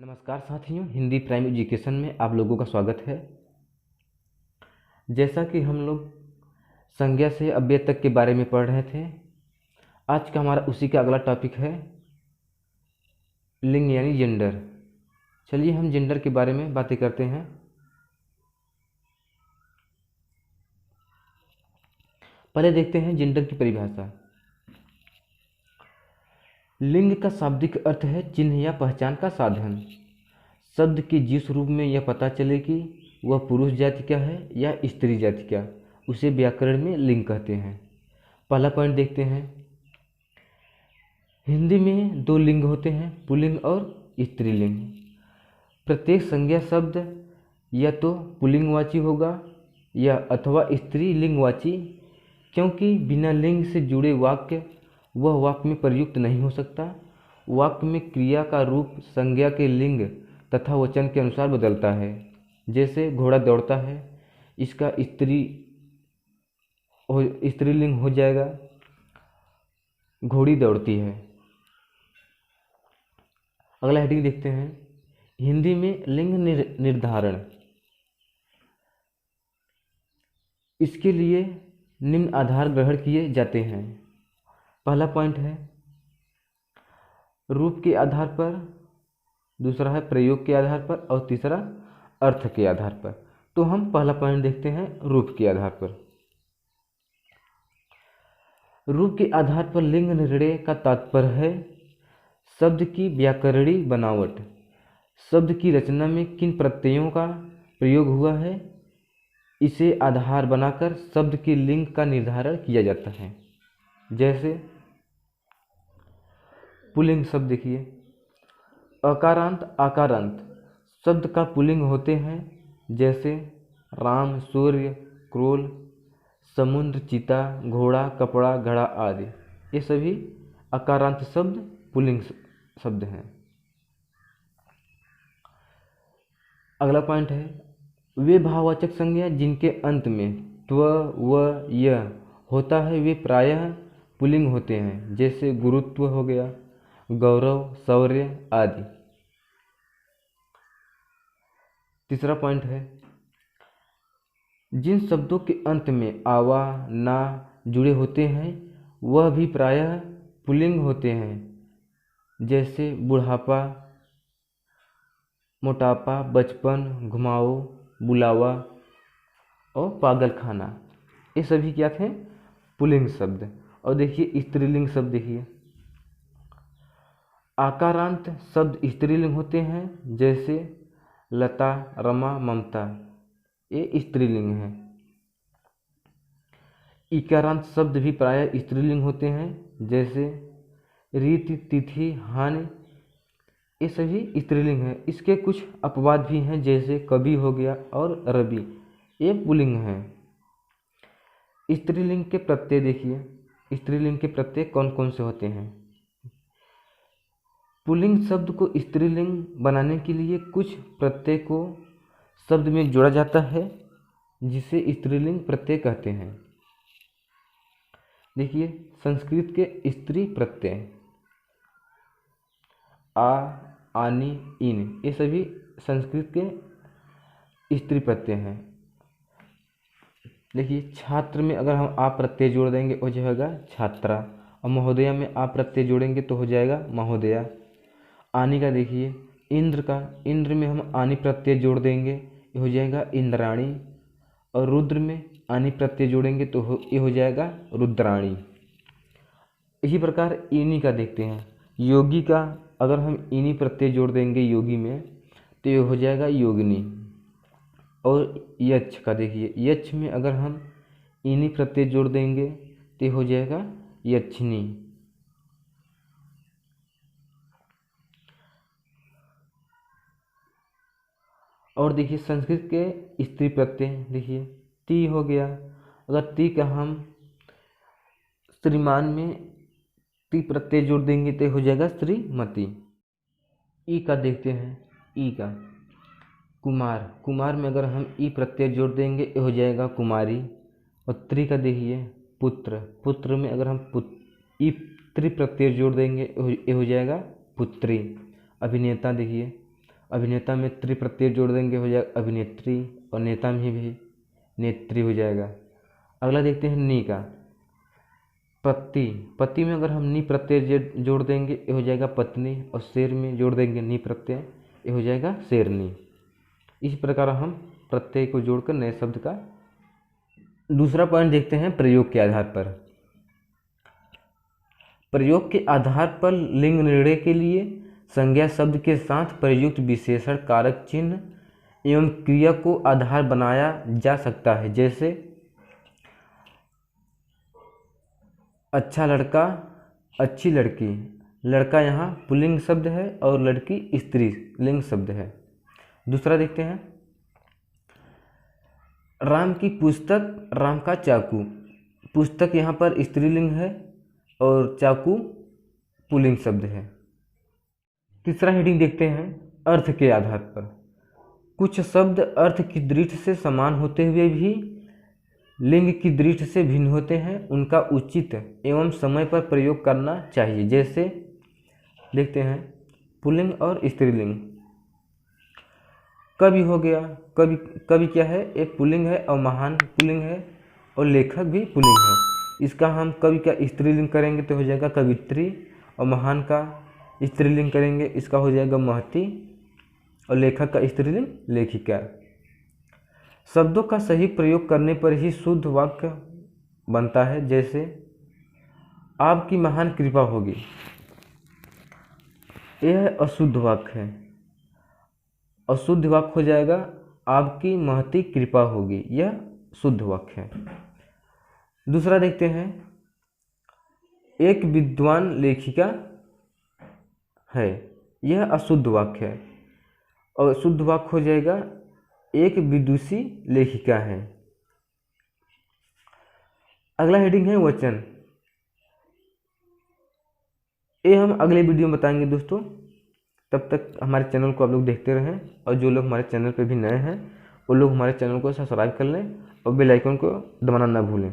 नमस्कार साथियों, Hindi prime education में आप लोगों का स्वागत है। जैसा कि हम लोग संज्ञा से अव्यय तक के बारे में पढ़ रहे थे, आज का हमारा उसी का अगला टॉपिक है लिंग यानी जेंडर। चलिए हम जेंडर के बारे में बातें करते हैं। पहले देखते हैं जेंडर की परिभाषा। लिंग का शाब्दिक अर्थ है चिन्ह या पहचान का साधन। शब्द के जिस रूप में यह पता चले कि वह पुरुष जाति का है या स्त्री जाति का, उसे व्याकरण में लिंग कहते हैं। पहला पॉइंट देखते हैं। हिंदी में दो लिंग होते हैं, पुल्लिंग और स्त्रीलिंग। प्रत्येक संज्ञा शब्द या तो पुल्लिंगवाची होगा या अथवा स्त्रीलिंगवाची, क्योंकि बिना लिंग से जुड़े वाक्य वह वाक्य में प्रयुक्त नहीं हो सकता। वाक्य में क्रिया का रूप संज्ञा के लिंग तथा वचन के अनुसार बदलता है। जैसे घोड़ा दौड़ता है, इसका स्त्रीलिंग हो जाएगा घोड़ी दौड़ती है। अगला हेडिंग देखते हैं। हिंदी में लिंग निर्धारण। इसके लिए निम्न आधार ग्रहण किए जाते हैं। पहला पॉइंट है रूप के आधार पर, दूसरा है प्रयोग के आधार पर और तीसरा अर्थ के आधार पर। तो हम पहला पॉइंट देखते हैं रूप के आधार पर। रूप के आधार पर लिंग निर्णय का तात्पर्य है शब्द की व्याकरणिक बनावट, शब्द की रचना में किन प्रत्ययों का प्रयोग हुआ है, इसे आधार बनाकर शब्द के लिंग का निर्धारण किया जाता है। जैसे पुल्लिंग शब्द देखिए, अकारांत आकारांत शब्द का पुल्लिंग होते हैं। जैसे राम, सूर्य, क्रोल, समुद्र, चीता, घोड़ा, कपड़ा, घड़ा आदि। ये सभी अकारांत शब्द पुल्लिंग शब्द हैं। अगला पॉइंट है वे भाववाचक संज्ञा जिनके अंत में त्व, व, य होता है, वे प्रायः पुल्लिंग होते हैं। जैसे गुरुत्व हो गया, गौरव, शौर्य आदि। तीसरा पॉइंट है जिन शब्दों के अंत में आवा, ना जुड़े होते हैं वह भी प्रायः पुल्लिंग होते हैं। जैसे बुढ़ापा, मोटापा, बचपन, घुमाओ, बुलावा और पागलखाना। ये सभी क्या थे? पुल्लिंग शब्द। और देखिए स्त्रीलिंग शब्द देखिए, आकारांत शब्द स्त्रीलिंग होते हैं। जैसे लता, रमा, ममता, ये स्त्रीलिंग है। इकारांत शब्द भी प्रायः स्त्रीलिंग होते हैं। जैसे रीति, तिथि, हानि, ये सभी स्त्रीलिंग है। इसके कुछ अपवाद भी हैं, जैसे कवि हो गया और रवि, ये पुल्लिंग है। स्त्रीलिंग के प्रत्यय देखिए, स्त्रीलिंग के प्रत्यय कौन कौन से होते हैं। पुल्लिंग शब्द को स्त्रीलिंग बनाने के लिए कुछ प्रत्यय को शब्द में जोड़ा जाता है, जिसे स्त्रीलिंग प्रत्यय कहते हैं। देखिए संस्कृत के स्त्री प्रत्यय आ, आनी, इन, ये सभी संस्कृत के स्त्री प्रत्यय हैं। देखिए छात्र में अगर हम आप प्रत्यय जोड़ देंगे हो जाएगा छात्रा, और महोदया में आप प्रत्यय जोड़ेंगे तो हो जाएगा महोदया। आनी का देखिए इंद्र का, इंद्र में हम आनी प्रत्यय जोड़ देंगे ये हो जाएगा इंद्राणी, और रुद्र में आनी प्रत्यय जोड़ेंगे तो ये हो जाएगा रुद्राणी। इसी प्रकार इनी का देखते हैं, योगी का अगर हम इनी प्रत्यय जोड़ देंगे योगी में तो ये हो जाएगा योगिनी। और यक्ष का देखिए, यक्ष में अगर हम इनी प्रत्यय जोड़ देंगे तो ये हो जाएगा यक्षिनी। और देखिए संस्कृत के स्त्री प्रत्यय देखिए ती हो गया, अगर ती का हम श्रीमान में ती प्रत्यय जोड़ देंगे तो हो जाएगा श्रीमती। ई का देखते हैं, ई का कुमार, कुमार में अगर हम ई प्रत्यय जोड़ देंगे ये हो जाएगा कुमारी। और त्री का देखिए पुत्र, पुत्र में अगर हम ई त्री प्रत्यय जोड़ देंगे ये हो जाएगा पुत्री। अभिनेता देखिए अभिनेता में त्रि प्रत्यय जोड़ देंगे, हो जाएगा अभिनेत्री, और नेता में भी नेत्री हो जाएगा। अगला देखते हैं नी का, पति। पति में अगर हम नी प्रत्यय जोड़ देंगे ये हो जाएगा पत्नी, और शेर में जोड़ देंगे नी प्रत्यय ये हो जाएगा शेरनी। इस प्रकार हम प्रत्यय को जोड़कर नए शब्द का। दूसरा पॉइंट देखते हैं प्रयोग के आधार पर। प्रयोग के आधार पर लिंग निर्णय के लिए संज्ञा शब्द के साथ प्रयुक्त विशेषण कारक चिन्ह एवं क्रिया को आधार बनाया जा सकता है। जैसे अच्छा लड़का, अच्छी लड़की। लड़का यहाँ पुल्लिंग शब्द है और लड़की स्त्रीलिंग शब्द है। दूसरा देखते हैं राम की पुस्तक, राम का चाकू। पुस्तक यहाँ पर स्त्रीलिंग है और चाकू पुल्लिंग शब्द है। तीसरा हेडिंग देखते हैं अर्थ के आधार पर। कुछ शब्द अर्थ की दृष्टि से समान होते हुए भी लिंग की दृष्टि से भिन्न होते हैं, उनका उचित एवं समय पर प्रयोग करना चाहिए। जैसे देखते हैं पुल्लिंग और स्त्रीलिंग। कवि हो गया, कवि क्या है, एक पुल्लिंग है और महान पुल्लिंग है, और लेखक भी पुल्लिंग है। इसका हम कवि का स्त्रीलिंग करेंगे तो हो जाएगा कवित्री, और महान का स्त्रीलिंग करेंगे इसका हो जाएगा महती, और लेखक का स्त्रीलिंग लेखिका। शब्दों का सही प्रयोग करने पर ही शुद्ध वाक्य बनता है। जैसे आपकी महान कृपा होगी, यह अशुद्ध वाक्य है। अशुद्ध वाक्य हो जाएगा आपकी महती कृपा होगी, यह शुद्ध वाक्य है। दूसरा देखते हैं एक विद्वान लेखिका है, यह अशुद्ध वाक्य है, और शुद्ध वाक्य हो जाएगा एक विदुषी लेखिका है। अगला हेडिंग है वचन। ये हम अगले वीडियो में बताएंगे दोस्तों। तब तक हमारे चैनल को आप लोग देखते रहें, और जो लोग हमारे चैनल पे भी नए हैं वो लोग हमारे चैनल को सब्सक्राइब कर लें और बेल आइकन को दबाना ना भूलें।